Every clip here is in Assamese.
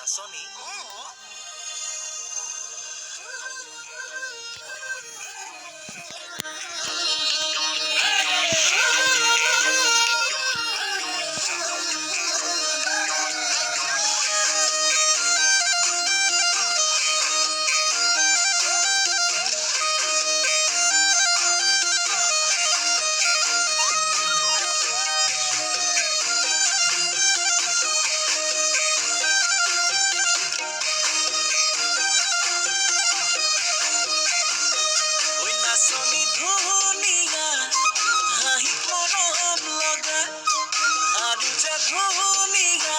নাচনী নাচনী ধুনীয়া হাঁহি মৰম লগা আৰু যে ধুনীয়া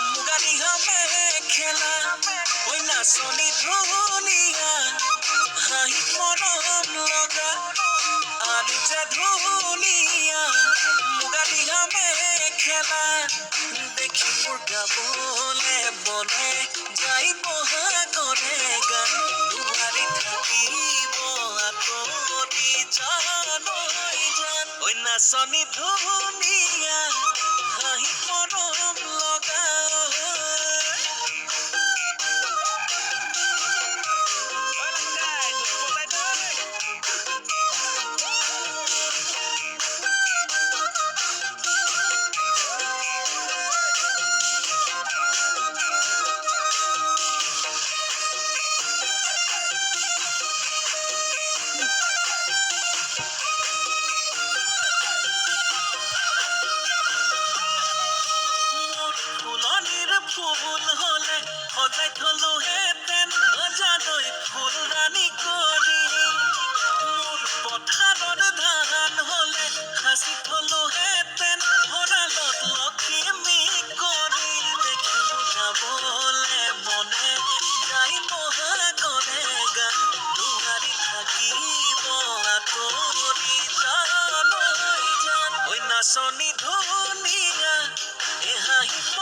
মুগা দিহা মেখেলা ঐ নাচনী ধুনীয়া হাঁহি মৰম লগা আৰু যে ধুনীয়া মুগা দিহা মেখেলা দেখি মোৰ গাবলে মনে যাই বহাগৰে গান দুৱাৰী থাকিব আঁতৰি জানৈ জান ঐ নাচনী ধুনীয়া হাঁহি মৰম লগা ফুল হলে সজাই থলো হেতেন জানৈ ফুল ৰাণী কৰি মোৰ পথাৰত ধান হলে সাঁচি থলো হেতেন ভঁৰালত লখিমী কৰি দেখিলো গাবলে মনে যাই বহাগৰে গান দুৱাৰী থাকিব আঁতৰি জানৈ জান ঐ নাচনী ধুনীয়া এ হাঁহি